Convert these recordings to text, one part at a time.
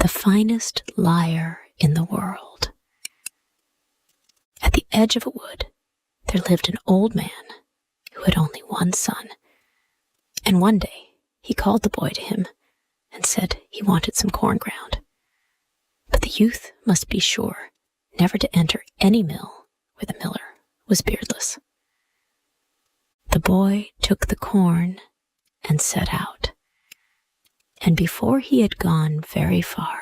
the finest liar in the world. At the edge of a wood, there lived an old man who had only one son, and one day he called the boy to him and said he wanted some corn ground. But the youth must be sure never to enter any mill where the miller was beardless. The boy took the corn and set out, and before he had gone very far,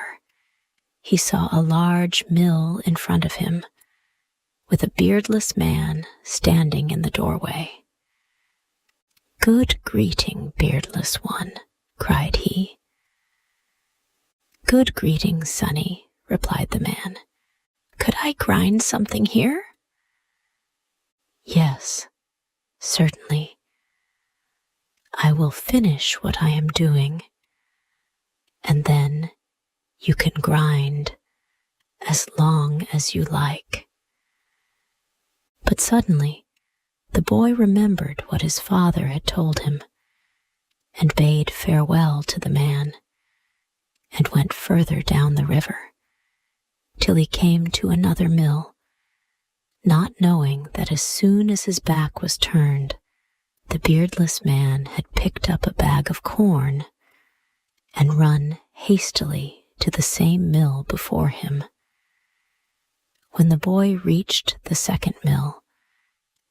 he saw a large mill in front of him, with a beardless man standing in the doorway. "Good greeting, beardless one," cried he. "Good greeting, sonny," replied the man. "Could I grind something here?" "Yes, certainly. I will finish what I am doing, and then you can grind as long as you like." But suddenly, the boy remembered what his father had told him, and bade farewell to the man, and went further down the river, till he came to another mill, not knowing that as soon as his back was turned, the beardless man had picked up a bag of corn and run hastily to the same mill before him. When the boy reached the second mill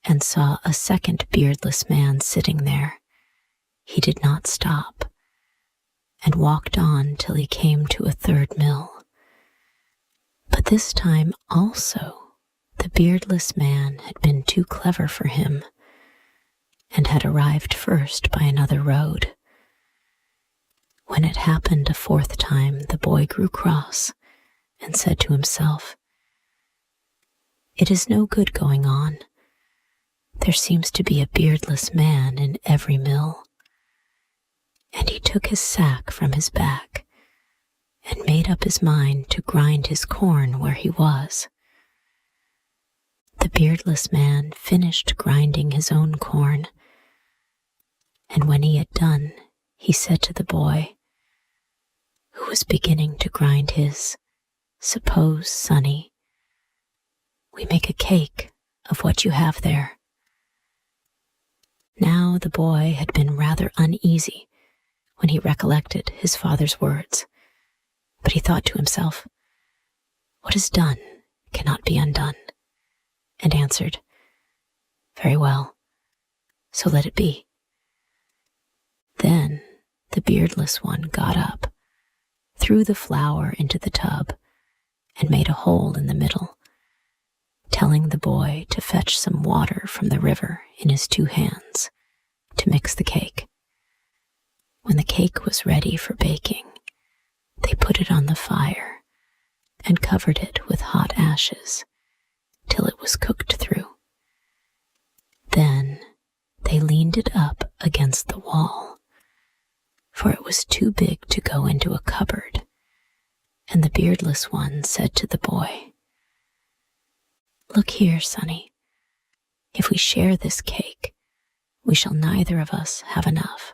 and saw a second beardless man sitting there, he did not stop, and walked on till he came to a third mill. But this time also the beardless man had been too clever for him, and had arrived first by another road. When it happened a fourth time, the boy grew cross and said to himself, "It is no good going on. There seems to be a beardless man in every mill." And he took his sack from his back and made up his mind to grind his corn where he was. The beardless man finished grinding his own corn, and when he had done, he said to the boy, who was beginning to grind his, "Suppose, sonny, we make a cake of what you have there." Now the boy had been rather uneasy when he recollected his father's words, but he thought to himself, "What is done cannot be undone," and answered, "Very well, so let it be." Then the beardless one got up, threw the flour into the tub, and made a hole in the middle, telling the boy to fetch some water from the river in his 2 hands to mix the cake. When the cake was ready for baking, they put it on the fire and covered it with hot ashes till it was cooked through. Then they leaned it up against the wall, for it was too big to go into a cupboard, and the beardless one said to the boy, "Look here, sonny, if we share this cake, we shall neither of us have enough.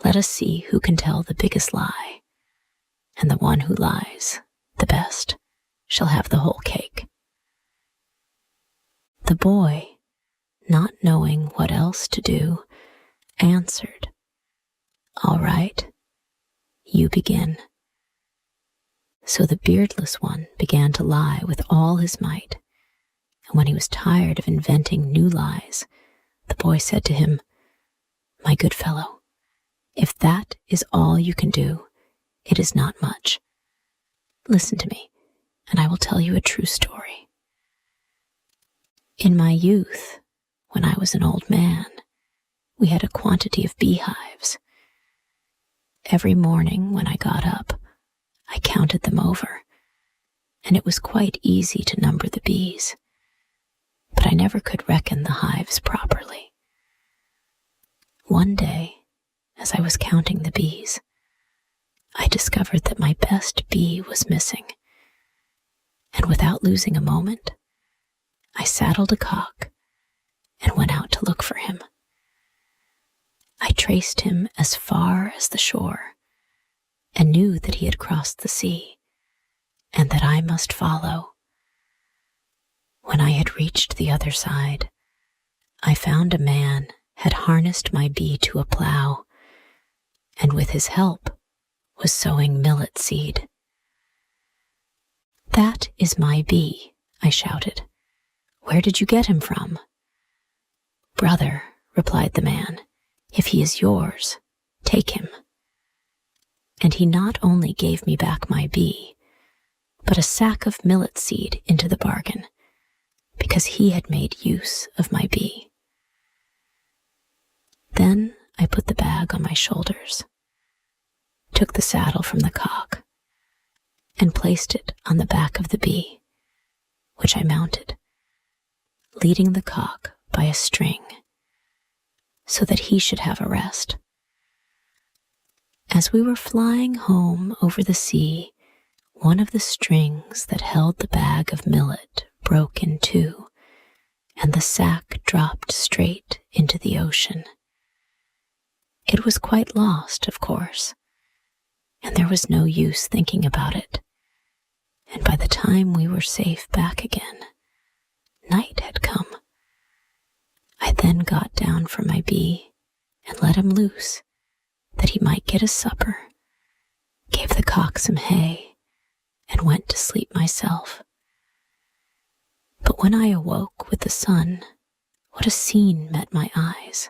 Let us see who can tell the biggest lie, and the one who lies the best shall have the whole cake." The boy, not knowing what else to do, answered, "All right, you begin." So the beardless one began to lie with all his might, and when he was tired of inventing new lies, the boy said to him, "My good fellow, if that is all you can do, it is not much. Listen to me, and I will tell you a true story. In my youth, when I was an old man, we had a quantity of beehives. Every morning when I got up, I counted them over, and it was quite easy to number the bees, but I never could reckon the hives properly. One day, as I was counting the bees, I discovered that my best bee was missing, and without losing a moment, I saddled a cock and went out to look for him. I traced him as far as the shore, and knew that he had crossed the sea, and that I must follow. When I had reached the other side, I found a man had harnessed my bee to a plow, and with his help was sowing millet seed. "That is my bee," I shouted. "Where did you get him from?" "Brother," replied the man, "if he is yours, take him." And he not only gave me back my bee, but a sack of millet seed into the bargain, because he had made use of my bee. Then I put the bag on my shoulders, took the saddle from the cock, and placed it on the back of the bee, which I mounted, leading the cock by a string, so that he should have a rest. As we were flying home over the sea, one of the strings that held the bag of millet broke in two, and the sack dropped straight into the ocean. It was quite lost, of course, and there was no use thinking about it. And by the time we were safe back again, night had come. I then got down from my bee and let him loose, that he might get a supper, gave the cock some hay, and went to sleep myself. But when I awoke with the sun, what a scene met my eyes.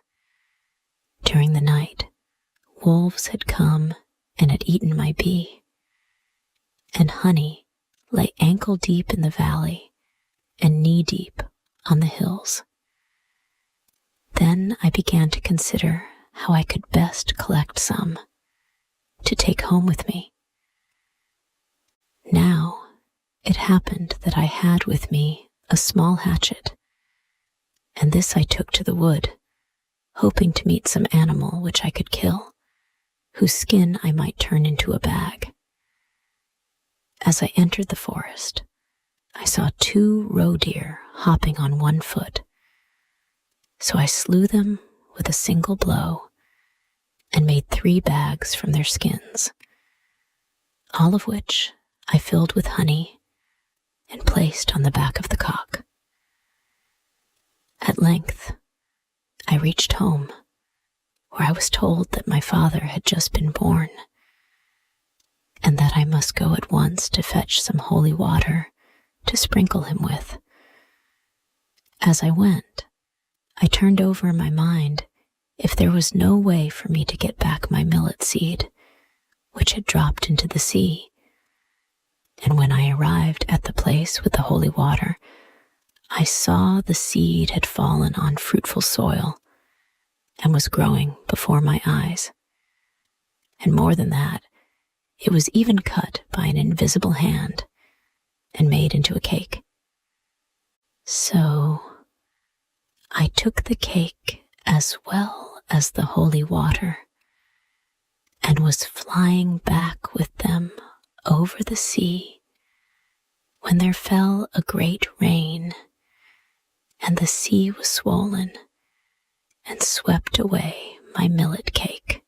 During the night, wolves had come and had eaten my bee, and honey lay ankle-deep in the valley and knee-deep on the hills. Then I began to consider how I could best collect some to take home with me. Now it happened that I had with me a small hatchet, and this I took to the wood, hoping to meet some animal which I could kill, whose skin I might turn into a bag. As I entered the forest, I saw 2 roe deer hopping on one foot, so I slew them with a single blow and made 3 bags from their skins, all of which I filled with honey and placed on the back of the cock. At length, I reached home, where I was told that my father had just been born, and that I must go at once to fetch some holy water to sprinkle him with. As I went, I turned over in my mind if there was no way for me to get back my millet seed, which had dropped into the sea. And when I arrived at the place with the holy water, I saw the seed had fallen on fruitful soil and was growing before my eyes. And more than that, it was even cut by an invisible hand and made into a cake. So I took the cake as well as the holy water and was flying back with them over the sea when there fell a great rain, and the sea was swollen and swept away my millet cake.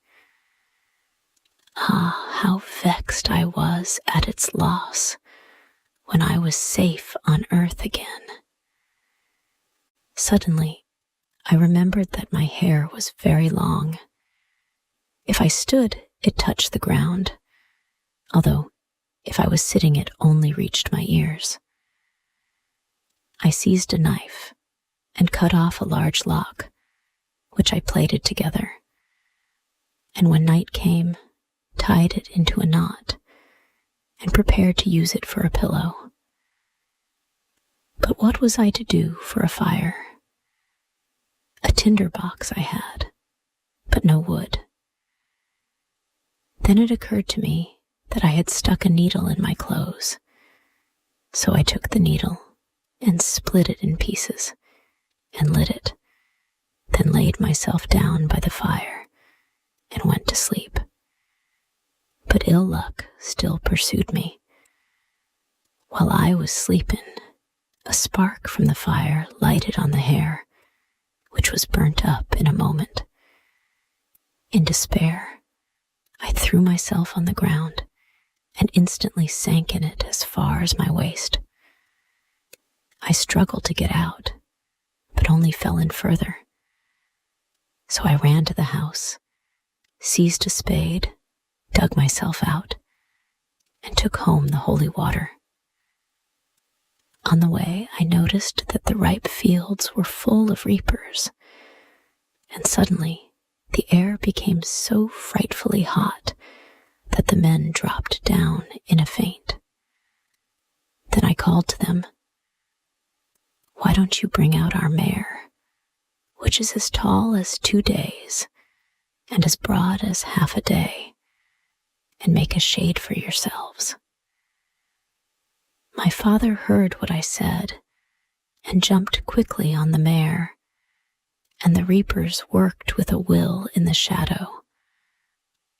Ah, how vexed I was at its loss when I was safe on earth again. Suddenly, I remembered that my hair was very long. If I stood, it touched the ground, although if I was sitting, it only reached my ears. I seized a knife and cut off a large lock, which I plaited together, and when night came, tied it into a knot and prepared to use it for a pillow. But what was I to do for a fire? A tinder box I had, but no wood. Then it occurred to me that I had stuck a needle in my clothes, so I took the needle and split it in pieces and lit it, then laid myself down by the fire and went to sleep. But ill luck still pursued me. While I was sleeping, a spark from the fire lighted on the hair, which was burnt up in a moment. In despair, I threw myself on the ground and instantly sank in it as far as my waist. I struggled to get out, but only fell in further. So I ran to the house, seized a spade, dug myself out, and took home the holy water. On the way, I noticed that the ripe fields were full of reapers, and suddenly the air became so frightfully hot that the men dropped down in a faint. Then I called to them, "Why don't you bring out our mare, which is as tall as 2 days and as broad as half a day, and make a shade for yourselves?" My father heard what I said and jumped quickly on the mare, and the reapers worked with a will in the shadow,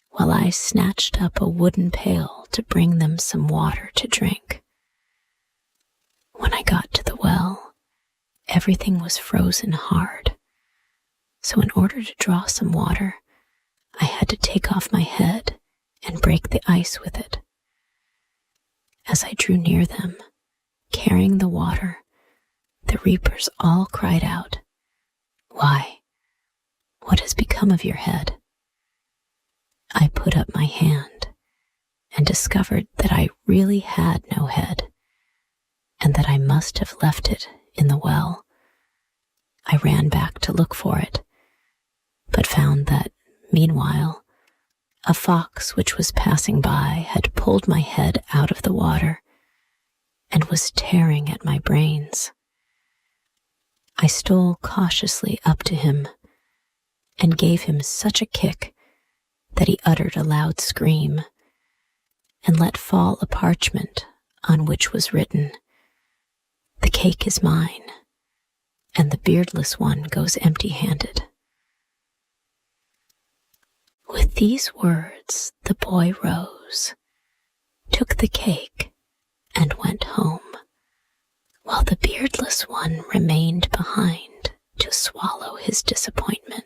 while I snatched up a wooden pail to bring them some water to drink. When I got to the well, everything was frozen hard, so in order to draw some water, I had to take off my head and break the ice with it. As I drew near them, carrying the water, the reapers all cried out, "Why, what has become of your head?" I put up my hand and discovered that I really had no head, and that I must have left it in the well. I ran back to look for it, but found that, meanwhile, a fox which was passing by had pulled my head out of the water and was tearing at my brains. I stole cautiously up to him and gave him such a kick that he uttered a loud scream and let fall a parchment on which was written, "The cake is mine, and the beardless one goes empty-handed." With these words, the boy rose, took the cake, and went home, while the beardless one remained behind to swallow his disappointment.